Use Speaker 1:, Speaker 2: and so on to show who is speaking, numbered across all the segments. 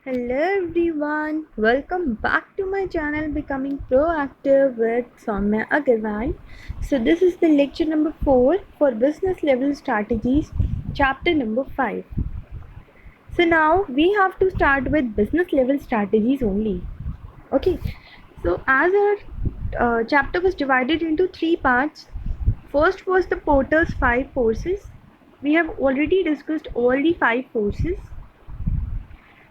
Speaker 1: Hello everyone, welcome back to my channel Becoming Proactive with Soumya Agarwal. So this is the lecture number 4 for business level strategies, chapter number 5. So now we have to start with business level strategies only. Okay, so as our chapter was divided into 3 parts. First was the Porter's 5 forces. We have already discussed all the 5 forces.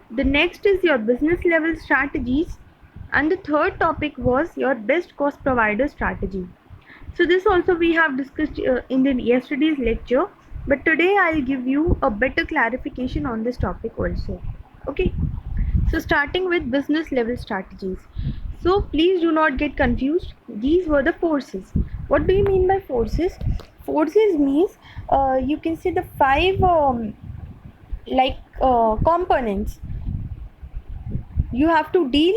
Speaker 1: The next is your business level strategies, and the third topic was your best cost provider strategy. So this also we have discussed in the yesterday's lecture, but today I'll give you a better clarification on this topic also. Okay, so starting with business level strategies. So please do not get confused. These were the forces. What do you mean by forces? Forces means you can say the 5 components you have to deal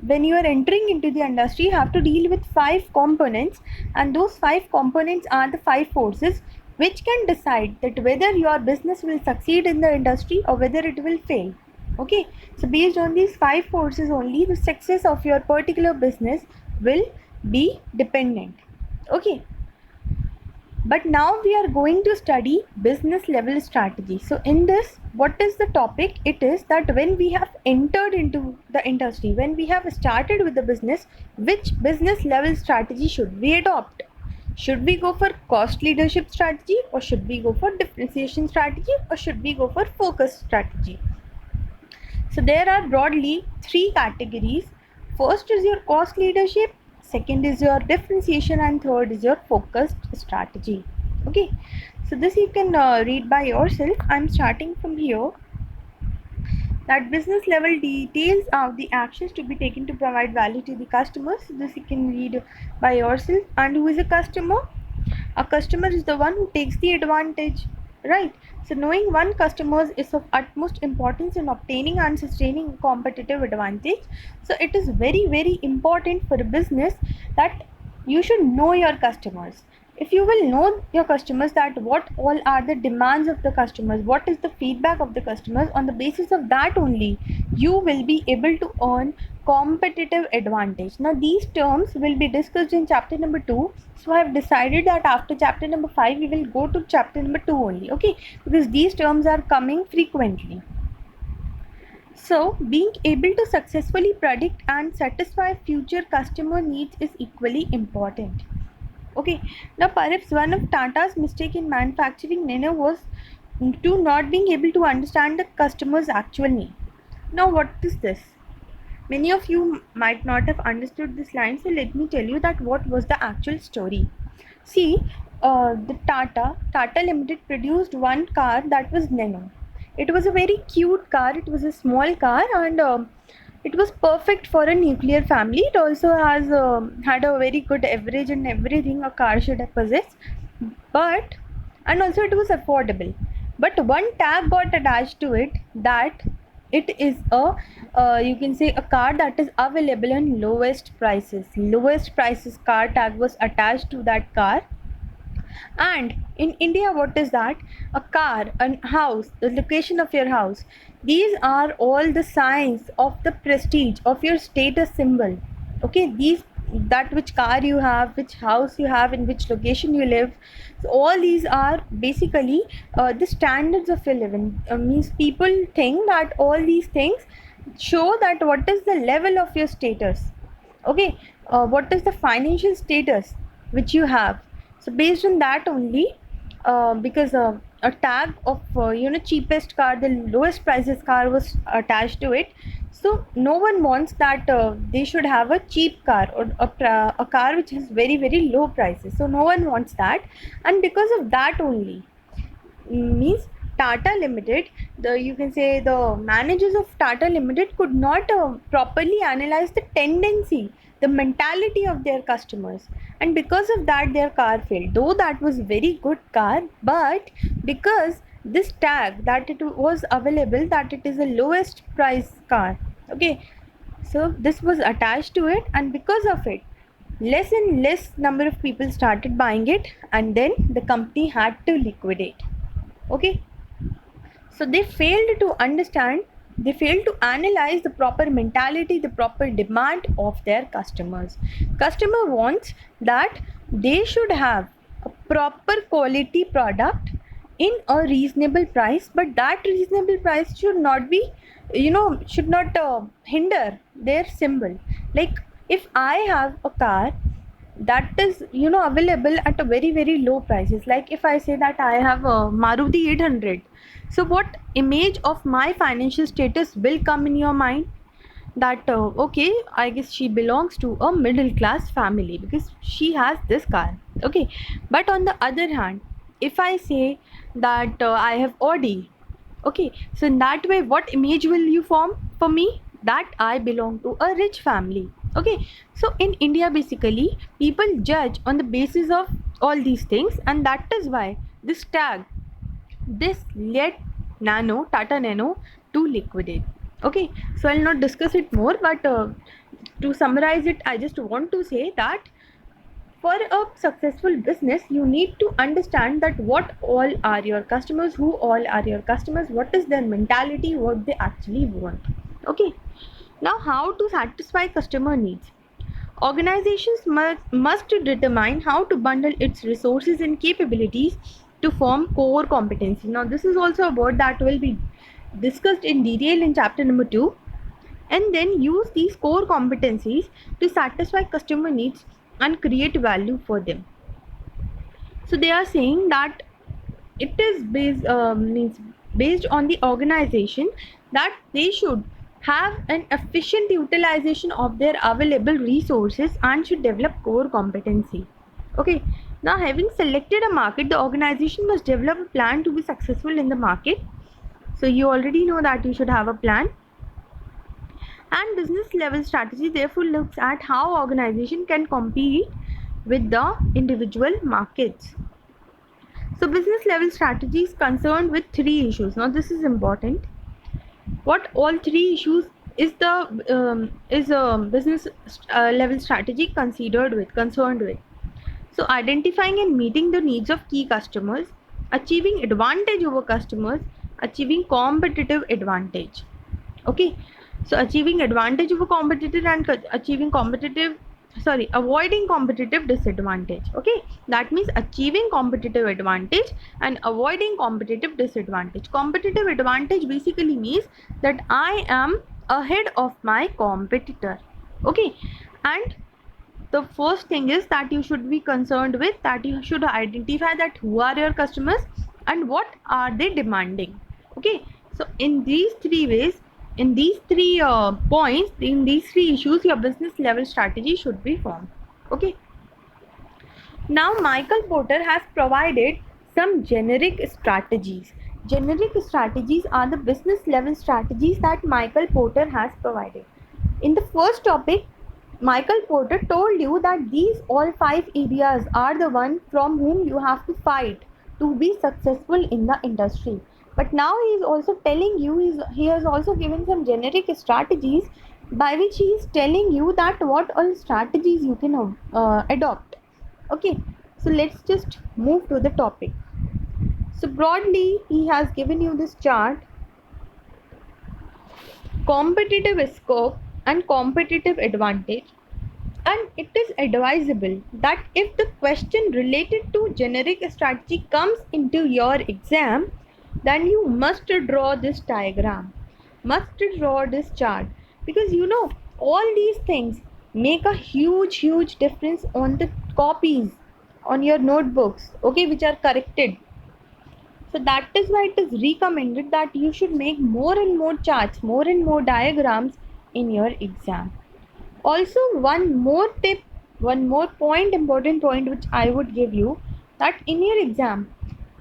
Speaker 1: when you are entering into the industry. You have to deal with 5 components, and those 5 components are the 5 forces which can decide that whether your business will succeed in the industry or whether it will fail. Okay, so based on these 5 forces only, the success of your particular business will be dependent. Okay, but now we are going to study business level strategy. So in this, what is the topic? It is that when we have entered into the industry, when we have started with the business, which business level strategy should we adopt? Should we go for cost leadership strategy, or should we go for differentiation strategy, or should we go for focus strategy? So there are broadly 3 categories. First is your cost leadership, second is your differentiation, and third is your focused strategy. Okay, so this you can read by yourself. I'm starting from here. That business level details of the actions to be taken to provide value to the customers. This you can read by yourself. And who is a customer? A customer is the one who takes the advantage, right? So knowing one customer is of utmost importance in obtaining and sustaining competitive advantage. So it is very important for a business that you should know your customers. If you will know your customers, that what all are the demands of the customers, what is the feedback of the customers, on the basis of that only you will be able to earn competitive advantage. Now these terms will be discussed in chapter number 2. So I have decided that after chapter number 5 we will go to chapter number 2 only. Okay, because these terms are coming frequently. So being able to successfully predict and satisfy future customer needs is equally important. Okay, now perhaps one of Tata's mistake in manufacturing Nano was to not being able to understand the customer's actual need. Now what is this? Many of you might not have understood this line, so let me tell you that what was the actual story. See, the Tata Limited produced one car that was Nano. It was a very cute car. It was a small car, and it was perfect for a nuclear family. It also has had a very good average and everything a car should have possessed, but and also it was affordable. But one tag got attached to it, that it is a you can say a car that is available in lowest prices. Lowest prices car tag was attached to that car. And in India, what is that? A car, a house, the location of your house. These are all the signs of the prestige of your status symbol. Okay, these, that which car you have, which house you have, in which location you live. So all these are basically the standards of your living. Means people think that all these things show that what is the level of your status. Okay, what is the financial status which you have. So based on that only, because a tag of cheapest car, the lowest prices car was attached to it. So no one wants that they should have a cheap car, or a car which has very low prices. So no one wants that, and because of that only, means Tata Limited, the, you can say, the managers of Tata Limited could not properly analyze the tendency, the mentality of their customers, and because of that their car failed. Though that was very good car, but because this tag that it was available, that it is the lowest price car. Okay, so this was attached to it, and because of it, less and less number of people started buying it, and then the company had to liquidate. Okay, so they failed to understand They fail to analyze the proper mentality, the proper demand of their customers. Customer wants that they should have a proper quality product in a reasonable price, but that reasonable price should not be, should not hinder their symbol. Like if I have a car that is available at a very very low prices, like if I say that I have a Maruti 800, so what image of my financial status will come in your mind? That okay, I guess she belongs to a middle class family because she has this car. Okay, but on the other hand, if I say that I have Audi, okay, so in that way what image will you form for me? That I belong to a rich family. Okay, so in India basically people judge on the basis of all these things, and that is why this tag, this led Tata Nano to liquidate. Okay, so I'll not discuss it more, but to summarize it, I just want to say that for a successful business you need to understand that what all are your customers, who all are your customers, what is their mentality, what they actually want. Okay, now how to satisfy customer needs. Organizations must determine how to bundle its resources and capabilities to form core competency. Now this is also a word that will be discussed in detail in chapter number 2, and then use these core competencies to satisfy customer needs and create value for them. So they are saying that it is based on the organization that they should have an efficient utilization of their available resources and should develop core competency. Okay, now having selected a market, the organization must develop a plan to be successful in the market. So you already know that you should have a plan. And business level strategy therefore looks at how organization can compete with the individual markets. So business level strategy is concerned with 3 issues. Now this is important. What all 3 issues is the business level strategy concerned with? So identifying and meeting the needs of key customers, achieving advantage over customers, achieving competitive advantage. Okay, so achieving advantage over competitor and avoiding competitive disadvantage. Okay, that means achieving competitive advantage and avoiding competitive disadvantage. Competitive advantage basically means that I am ahead of my competitor. Okay, and the first thing is that you should be concerned with, that you should identify that who are your customers and what are they demanding. Okay, so in these 3 ways, in these 3 points, in these 3 issues, your business level strategy should be formed. Okay, now Michael Porter has provided some generic strategies. Generic strategies are the business level strategies that Michael Porter has provided. In the first topic, Michael Porter told you that these all 5 areas are the one from whom you have to fight to be successful in the industry. But now he is also telling you, he has also given some generic strategies by which he is telling you that what all strategies you can adopt. Okay, so let's just move to the topic. So broadly, he has given you this chart: competitive scope and competitive advantage. And it is advisable that if the question related to generic strategy comes into your exam, then you must draw this diagram, must draw this chart, because all these things make a huge difference on the copies on your notebooks, okay, which are corrected. So that is why it is recommended that you should make more and more charts, more and more diagrams in your exam. Also, one more tip, one more point, important point which I would give you, that in your exam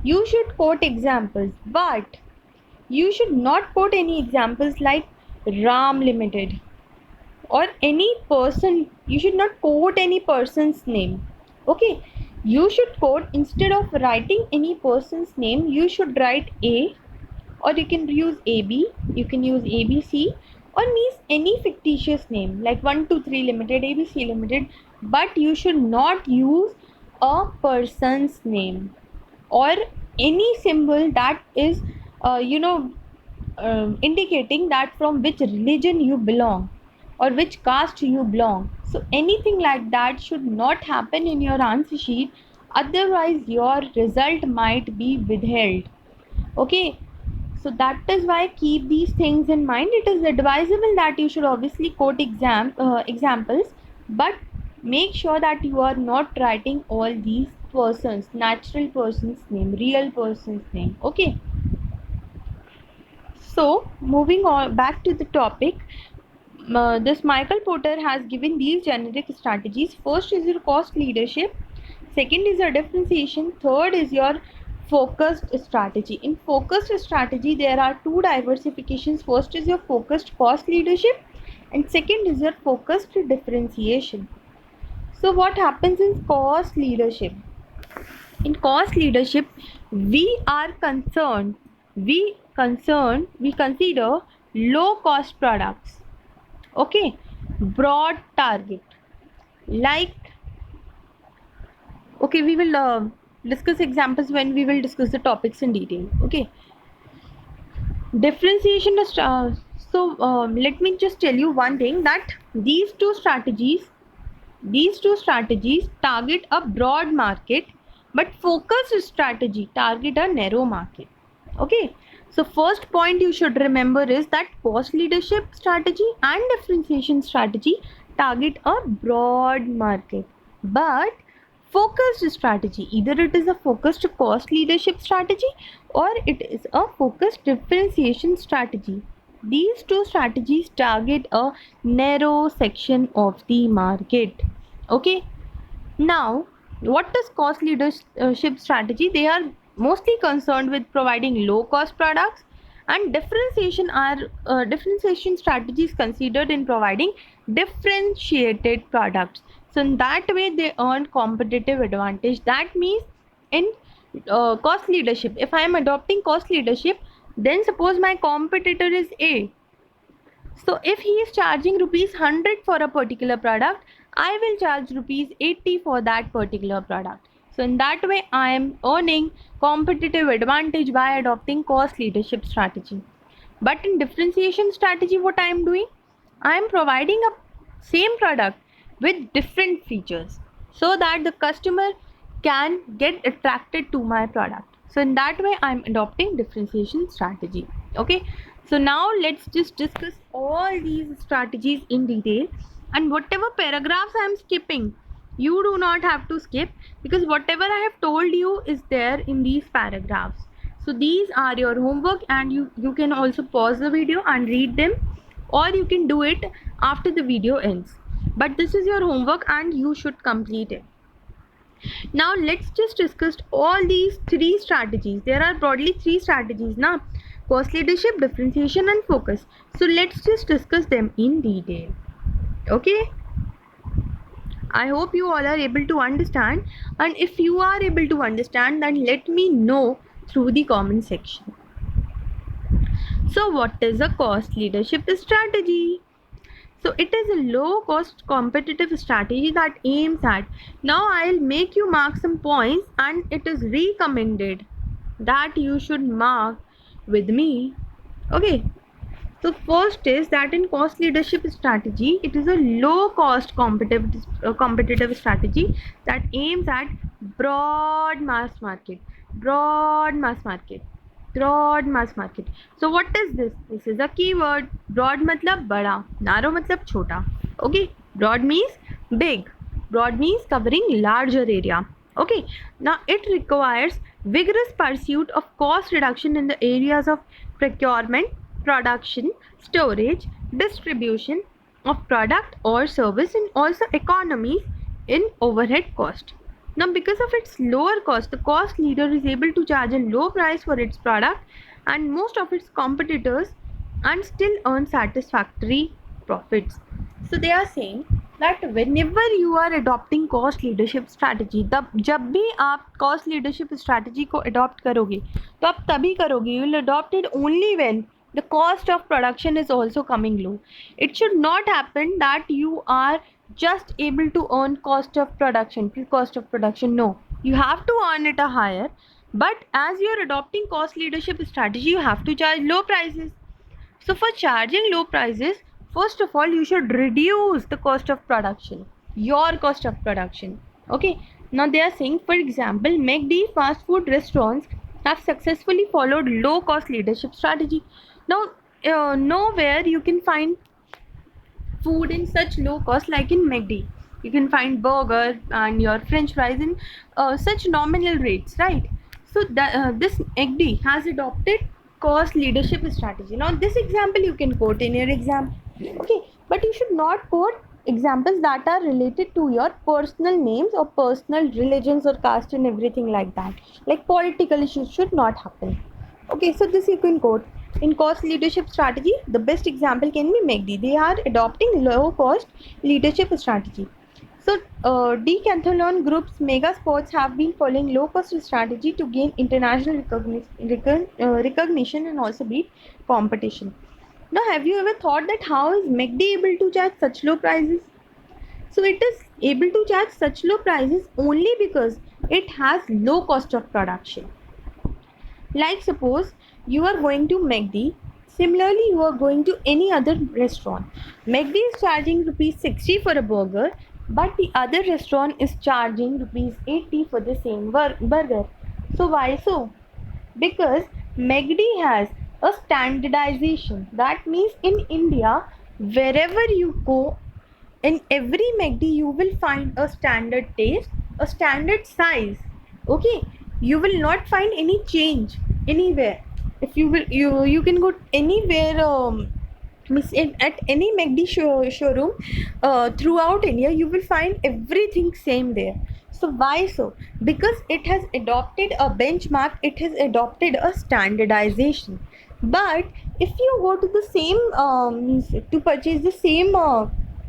Speaker 1: you should quote examples, but you should not quote any examples like Ram Limited or any person. You should not quote any person's name. Okay, you should quote, instead of writing any person's name, you should write A, or you can use AB, you can use ABC, or means any fictitious name like 123 Limited, ABC Limited, but you should not use a person's name or any symbol that is indicating that from which religion you belong or which caste you belong. So anything like that should not happen in your answer sheet, otherwise your result might be withheld. Okay, so that is why keep these things in mind. It is advisable that you should obviously quote examples, but make sure that you are not writing all these persons, natural person's name, real person's name. Okay, so moving on back to the topic, this Michael Porter has given these generic strategies. First is your cost leadership, second is your differentiation, third is your focused strategy. In focused strategy, there are two diversifications. First is your focused cost leadership, and second is your focused differentiation. So what happens in cost leadership? In cost leadership, we are concerned, we consider low cost products. Okay, broad target, like, okay, we will discuss examples when we will discuss the topics in detail. Okay, differentiation is let me just tell you one thing, that these two strategies target a broad market, but focused strategy target a narrow market. Okay, so first point you should remember is that cost leadership strategy and differentiation strategy target a broad market, but focused strategy, either it is a focused cost leadership strategy or it is a focused differentiation strategy. These two strategies target a narrow section of the market. Okay, now what is cost leadership strategy? They are mostly concerned with providing low cost products, and differentiation strategies considered in providing differentiated products. So in that way they earn competitive advantage. That means in cost leadership, if I am adopting cost leadership, then suppose my competitor is A. So if he is charging rupees 100 for a particular product, I will charge rupees 80 for that particular product. So in that way, I am earning competitive advantage by adopting cost leadership strategy. But in differentiation strategy, what I am doing? I am providing a same product with different features so that the customer can get attracted to my product. So in that way, I am adopting differentiation strategy. Okay, so now let's just discuss all these strategies in detail, and whatever paragraphs I am skipping, you do not have to skip, because whatever I have told you is there in these paragraphs. So these are your homework, and you can also pause the video and read them, or you can do it after the video ends. But this is your homework and you should complete it. Now let's just discuss all these three strategies. There are broadly three strategies now: cost leadership, differentiation and focus. So let's just discuss them in detail. Okay, I hope you all are able to understand, and if you are able to understand, then let me know through the comment section. So what is a cost leadership strategy? So it is a low cost competitive strategy that aims at, now I'll make you mark some points, and it is recommended that you should mark with me. Okay, so first is that in cost leadership strategy, it is a low cost competitive strategy that aims at broad mass market. So what is this? This is a keyword. Broad matlab bada, narrow matlab chota. Okay, broad means big, broad means covering larger area. Okay, now it requires vigorous pursuit of cost reduction in the areas of procurement, production, storage, distribution of product or service, and also economies in overhead cost. Now because of its lower cost, the cost leader is able to charge a low price for its product and most of its competitors, and still earn satisfactory profits. So they are saying that whenever you are adopting cost leadership strategy, जब भी आप cost leadership strategy को adopt करोगे तो आप तभी करोगे, you will adopt it only when the cost of production is also coming low. It should not happen that you are just able to earn cost of production. No, you have to earn it a higher, but as you are adopting cost leadership strategy, you have to charge low prices. So for charging low prices, first of all, you should reduce the cost of production, your cost of production. Okay. Now they are saying, for example, McD fast food restaurants have successfully followed low cost leadership strategy. Now, nowhere you can find food in such low cost like in McD. You can find burger and your French fries in such nominal rates, right? So this McD has adopted cost leadership strategy. Now this example you can quote in your exam, okay? But you should not quote examples that are related to your personal names or personal religions or caste and everything like that. Like political issues should not happen. Okay, so this you can quote. In cost leadership strategy, the best example can be McD. They are adopting low cost leadership strategy. So, Decathlon Group's mega sports have been following low cost strategy to gain international recognition and also beat competition. Now, have you ever thought that how is McD able to charge such low prices? So, it is able to charge such low prices only because it has low cost of production. Like suppose you are going to McD, similarly you are going to any other restaurant. McD is charging rupees 60 for a burger, but the other restaurant is charging rupees 80 for the same burger. So why so? Because McD has a standardization. That means in India, wherever you go, in every McD you will find a standard taste, a standard size. Okay, you will not find any change anywhere. If you can go anywhere, at any McD showroom throughout India, you will find everything same there. So why so? Because it has adopted a benchmark, it has adopted a standardization. But if you go to the same to purchase the same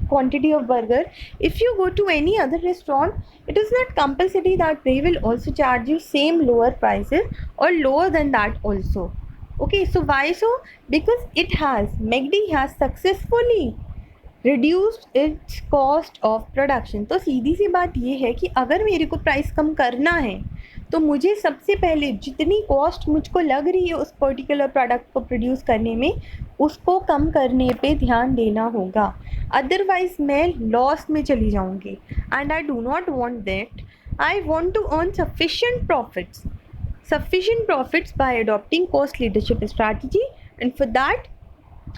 Speaker 1: quantity of burger, if you go to any other restaurant, it is not compulsory that they will also charge you same lower prices or lower than that also. Okay, so why so? Because McD has successfully reduced its cost of production. तो सीधी सी बात ये है कि अगर मेरे को price कम करना है तो मुझे सबसे पहले जितनी कॉस्ट मुझको लग रही है उस पर्टिकुलर प्रोडक्ट को प्रोड्यूस करने में, उसको कम करने पे ध्यान देना होगा. अदरवाइज मैं लॉस में चली जाऊंगी and I do not want that. I want to earn sufficient profits by adopting cost leadership strategy, and for that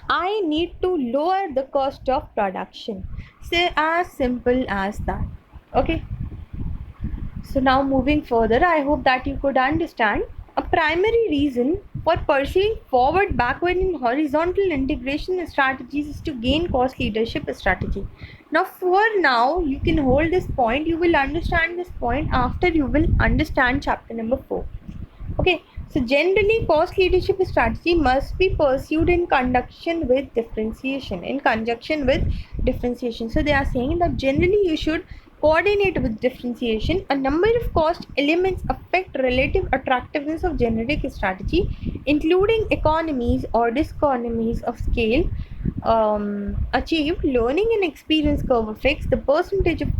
Speaker 1: I need to lower the cost of production. Say as simple as that. Okay, so now moving further, I hope that you could understand a primary reason for pursuing forward, backward and horizontal integration strategies is to gain cost leadership strategy. Now for now you can hold this point, you will understand this point after you will understand chapter number 4. Okay, so generally cost leadership strategy must be pursued in conjunction with differentiation. So they are saying that generally you should coordinate with differentiation. A number of cost elements affect relative attractiveness of generic strategy, including economies or diseconomies of scale achieved, learning and experience curve effects, the percentage of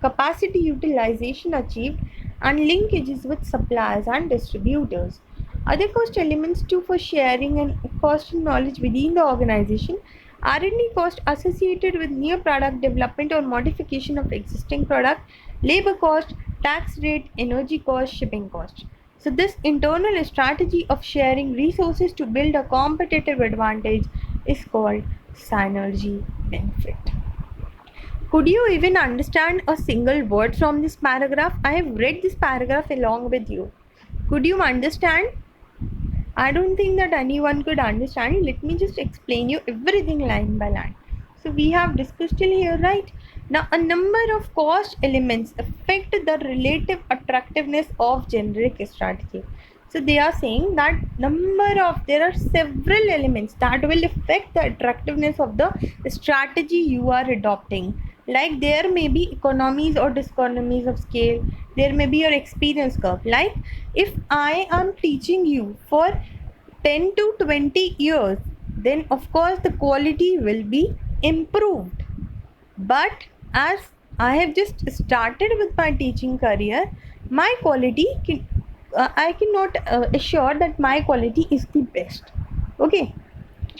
Speaker 1: capacity utilization achieved, and linkages with suppliers and distributors. Other cost elements too for sharing and cost and knowledge within the organization. R&D cost associated with new product development or modification of existing product, labor cost, tax rate, energy cost, shipping cost. So this internal strategy of sharing resources to build a competitive advantage is called synergy benefit. Could you even understand a single word from this paragraph? I have read this paragraph along with you. Could you understand? I don't think that anyone could understand. Let me just explain you everything line by line. So we have discussed till here, right? Now a number of cost elements affect the relative attractiveness of generic strategy. So they are saying that there are several elements that will affect the attractiveness of the strategy you are adopting. Like there may be economies or diseconomies of scale, there may be your experience curve. Like if I am teaching you for 10 to 20 years, then of course the quality will be improved. But as I have just started with my teaching career, my quality I cannot assure that my quality is the best. Okay,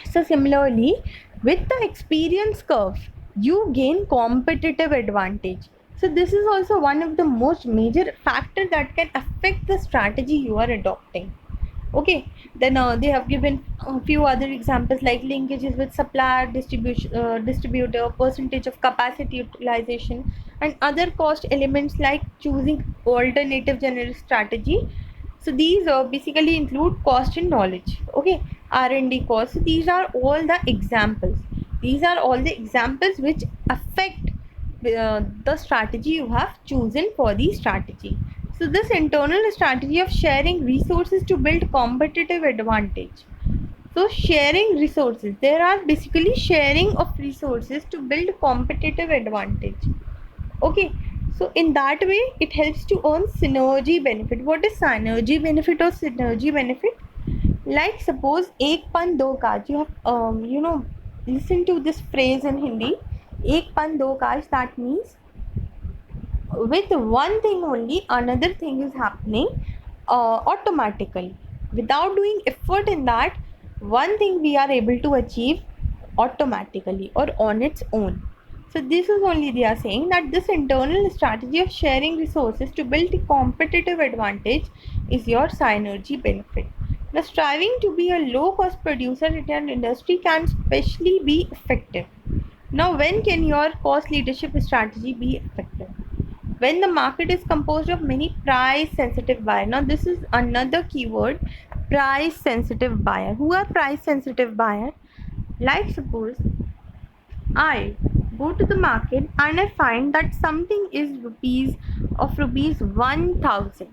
Speaker 1: So similarly, with the experience curve, you gain competitive advantage. So this is also one of the most major factor that can affect the strategy you are adopting. Okay, then they have given a few other examples like linkages with supplier, distributor, percentage of capacity utilization, and other cost elements like choosing alternative generic strategy. So these basically include cost and knowledge. Okay, R&D costs. So these are all the examples. These are all the examples which affect the strategy you have chosen for the strategy. So this internal strategy of sharing resources to build competitive advantage. So sharing resources, there are basically sharing of resources to build competitive advantage. Okay, so in that way it helps to earn synergy benefit. What is synergy benefit or synergy benefit? Like suppose एक pan दो काज, you have listen to this phrase in Hindi, एक pan दो काज. That means with one thing only another thing is happening automatically. Without doing effort in that, one thing we are able to achieve automatically or on its own. So this is only they are saying that this internal strategy of sharing resources to build a competitive advantage is your synergy benefit. Now striving to be a low cost producer in an industry can especially be effective. Now when can your cost leadership strategy be effective? When the market is composed of many price sensitive buyers. Now this is another keyword, price sensitive buyer. Who are price sensitive buyer? Like suppose I go to the market and I find that something is rupees 1000.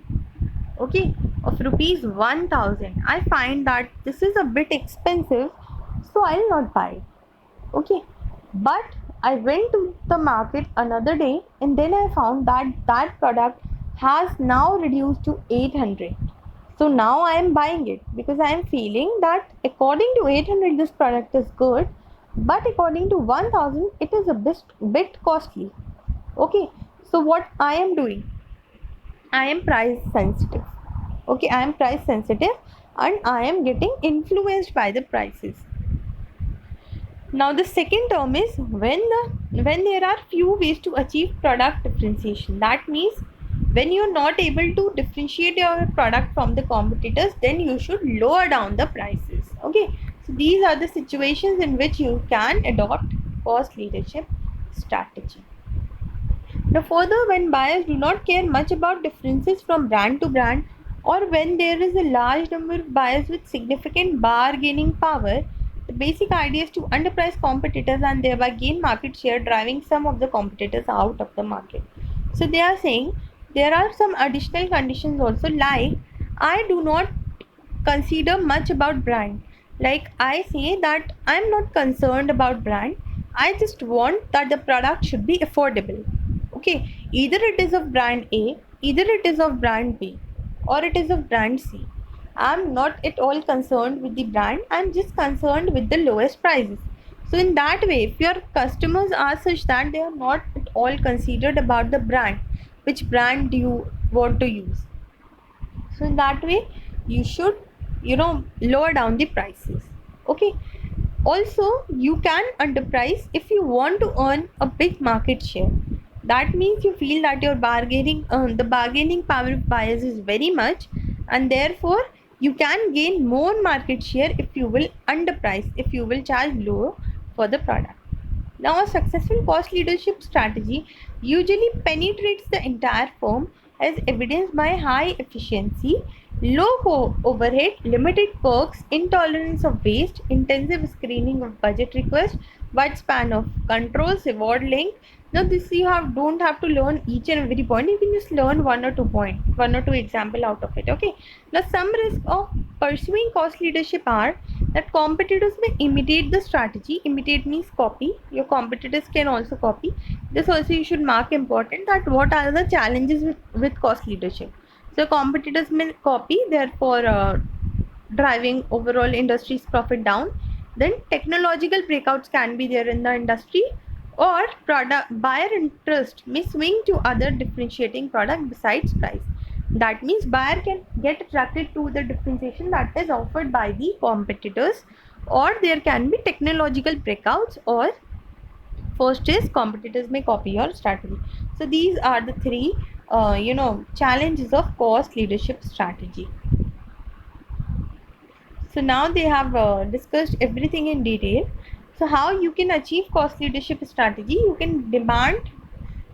Speaker 1: Okay, of rupees 1000. I find that this is a bit expensive, so I'll not buy it. Okay, but I went to the market another day and then I found that that product has now reduced to 800. So now I am buying it because I am feeling that according to 800 this product is good, but according to 1000 it is a bit costly. Okay, so what I am doing, I am price sensitive. Okay, I am price sensitive and I am getting influenced by the prices. Now the second term is when there are few ways to achieve product differentiation. That means when you're not able to differentiate your product from the competitors, then you should lower down the prices. Okay, so these are the situations in which you can adopt cost leadership strategy. Now further, when buyers do not care much about differences from brand to brand, or when there is a large number of buyers with significant bargaining power, the basic idea is to underprice competitors and thereby gain market share, driving some of the competitors out of the market. So they are saying there are some additional conditions also, like I do not consider much about brand. Like I say that I'm not concerned about brand. I just want that the product should be affordable. Okay, either it is of brand A, either it is of brand B, or it is of brand C. I'm not at all concerned with the brand, I'm just concerned with the lowest prices. So in that way, if your customers are such that they are not at all considered about the brand, which brand do you want to use, so in that way you should lower down the prices. Okay, also you can underprice if you want to earn a big market share. That means you feel that your the bargaining power of buyers is very much, and therefore you can gain more market share if you will underprice, if you will charge lower for the product. Now, a successful cost leadership strategy usually penetrates the entire firm, as evidenced by high efficiency, low overhead, limited perks, intolerance of waste, intensive screening of budget requests, wide span of controls, reward link. Now, this you don't have to learn each and every point. You can just learn one or two example out of it. Okay. Now, some risk of pursuing cost leadership are that competitors may imitate the strategy. Imitate means copy. Your competitors can also copy. This also you should mark important, that what are the challenges with cost leadership. So competitors may copy, therefore driving overall industry's profit down. Then technological breakouts can be there in the industry, or product buyer interest may swing to other differentiating product besides price. That means buyer can get attracted to the differentiation that is offered by the competitors, or there can be technological breakouts, or first is competitors may copy your strategy. So these are the three challenges of cost leadership strategy. So now they have discussed everything in detail. So how you can achieve cost leadership strategy? You can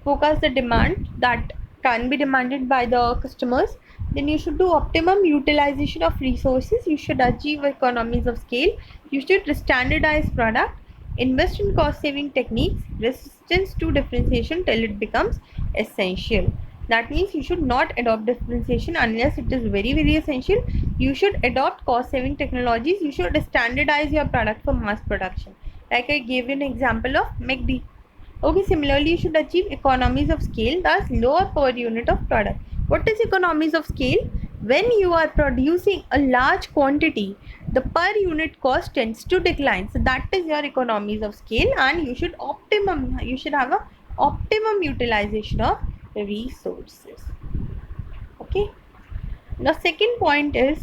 Speaker 1: focus the demand that can be demanded by the customers. Then you should do optimum utilization of resources. You should achieve economies of scale. You should standardize product, invest in cost saving techniques, resistance to differentiation till it becomes essential. That means you should not adopt differentiation unless it is very very essential. You should adopt cost saving technologies. You should standardize your product for mass production. Like I gave you an example of McD. Okay, similarly, you should achieve economies of scale, thus lower per unit of product. What is economies of scale? When you are producing a large quantity, the per unit cost tends to decline. So that is your economies of scale, and you should have a optimum utilization of resources. Okay. The second point is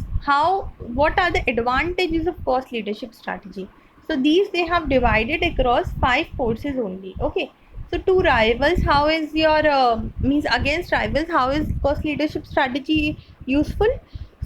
Speaker 1: what are the advantages of cost leadership strategy. So these they have divided across 5 forces only. Okay, so to rivals, how is your means against rivals, how is cost leadership strategy useful?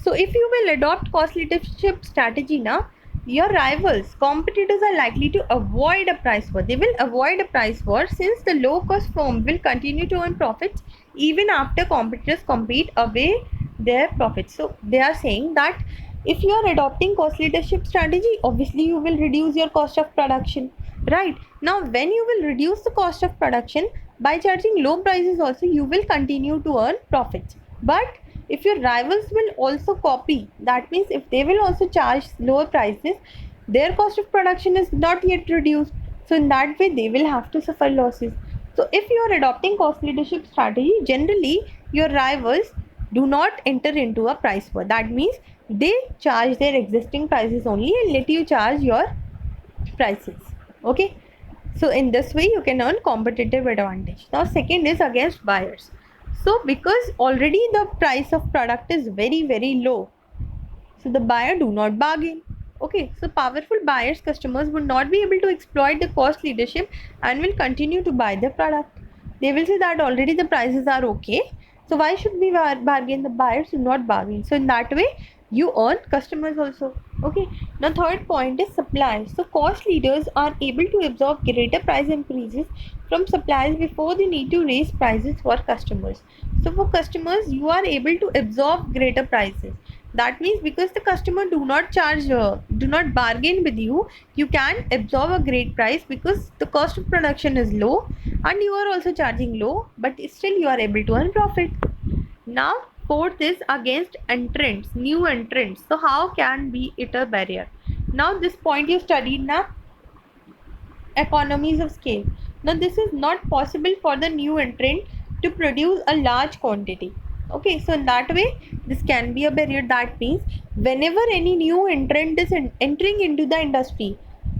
Speaker 1: So if you will adopt cost leadership strategy now, your rivals, competitors are likely to avoid a price war. They will avoid a price war since the low cost firm will continue to earn profits even after competitors compete away their profits. So they are saying that if you are adopting cost leadership strategy, obviously you will reduce your cost of production, right? Now when you will reduce the cost of production by charging low prices also, you will continue to earn profits. But if your rivals will also copy, that means if they will also charge lower prices, their cost of production is not yet reduced, so in that way they will have to suffer losses. So if you are adopting cost leadership strategy, generally your rivals do not enter into a price war. That means they charge their existing prices only and let you charge your prices. Okay, so in this way you can earn competitive advantage. Now second is against buyers. So because already the price of product is very very low, so the buyer do not bargain. Okay, so powerful buyers, customers would not be able to exploit the cost leadership and will continue to buy the product. They will say that already the prices are okay, so why should we bargain? The buyers do not bargain, so in that way you earn customers also. Okay, now third point is supply. So cost leaders are able to absorb greater price increases from suppliers before they need to raise prices for customers. So for customers, you are able to absorb greater prices. That means because the customer do not bargain with you, you can absorb a great price because the cost of production is low and you are also charging low, but still you are able to earn profit. Now fourth is against entrants, new entrants. So how can be it a barrier? Now this point you studied now, economies of scale. Now this is not possible for the new entrant to produce a large quantity. Okay, so in that way this can be a barrier. That means whenever any new entrant is entering into the industry,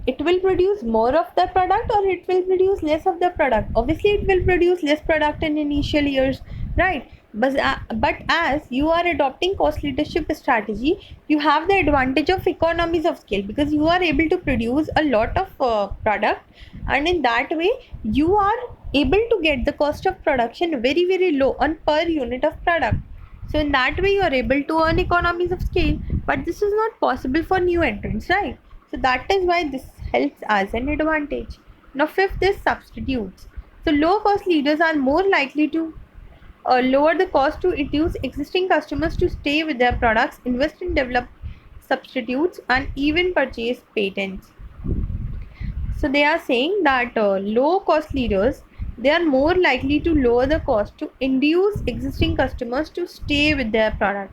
Speaker 1: it will produce more of the product or it will produce less of the product. Obviously it will produce less product in initial years, right? But as you are adopting cost leadership strategy, you have the advantage of economies of scale because you are able to produce a lot of product, and in that way you are able to get the cost of production very very low on per unit of product. So in that way you are able to earn economies of scale, but this is not possible for new entrants, right? So that is why this helps as an advantage. Now fifth is substitutes. So low cost leaders are more likely to lower the cost to induce existing customers to stay with their products, invest in develop substitutes, and even purchase patents. So they are saying that low cost leaders, they are more likely to lower the cost to induce existing customers to stay with their product.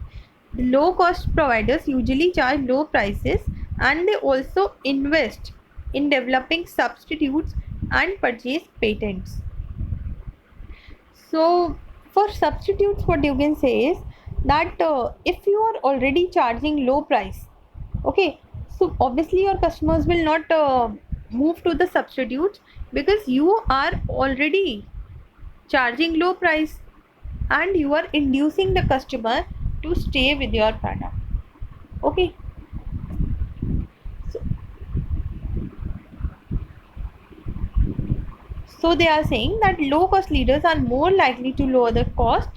Speaker 1: The low cost providers usually charge low prices and they also invest in developing substitutes and purchase patents. So for substitutes, what you can say is that if you are already charging low price, okay, so obviously your customers will not move to the substitutes because you are already charging low price and you are inducing the customer to stay with your product. Okay, so So they are saying that low cost leaders are more likely to lower the cost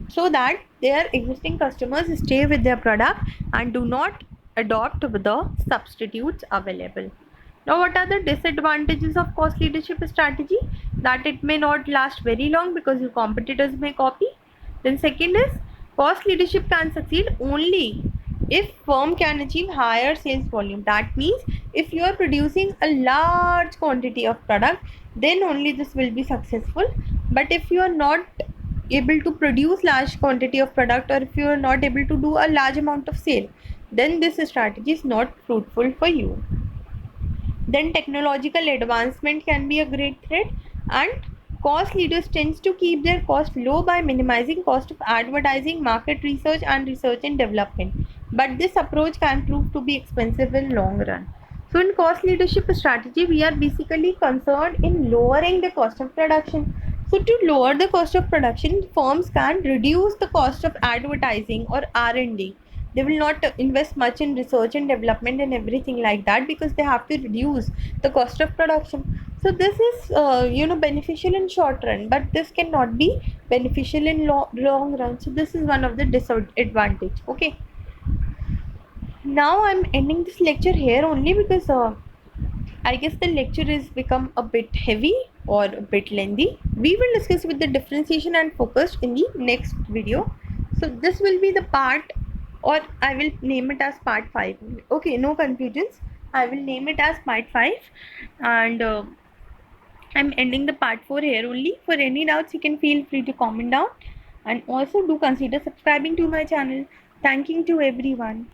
Speaker 1: so that their existing customers stay with their product and do not adopt with the substitutes available. Now, what are the disadvantages of cost leadership strategy? That it may not last very long because your competitors may copy. Then second is, cost leadership can succeed only if firm can achieve higher sales volume. That means if you are producing a large quantity of product, then only this will be successful. But if you are not able to produce large quantity of product, or if you are not able to do a large amount of sale, then this strategy is not fruitful for you. Then technological advancement can be a great threat, and cost leaders tends to keep their cost low by minimizing cost of advertising, market research and research and development. But this approach can prove to be expensive in long run. So in cost leadership strategy, we are basically concerned in lowering the cost of production. So to lower the cost of production, firms can reduce the cost of advertising or R&D. They will not invest much in research and development and everything like that, because they have to reduce the cost of production. So this is beneficial in short run, but this cannot be beneficial in long run. So this is one of the disadvantage. Okay, now I'm ending this lecture here only because I guess the lecture is become a bit heavy or a bit lengthy. We will discuss with the differentiation and focus in the next video. So this will be the part, or I will name it as part 5. Okay, no confusions. I will name it as part 5, and I'm ending the part 4 here only. For any doubts, you can feel free to comment down, and also do consider subscribing to my channel. Thanking to everyone.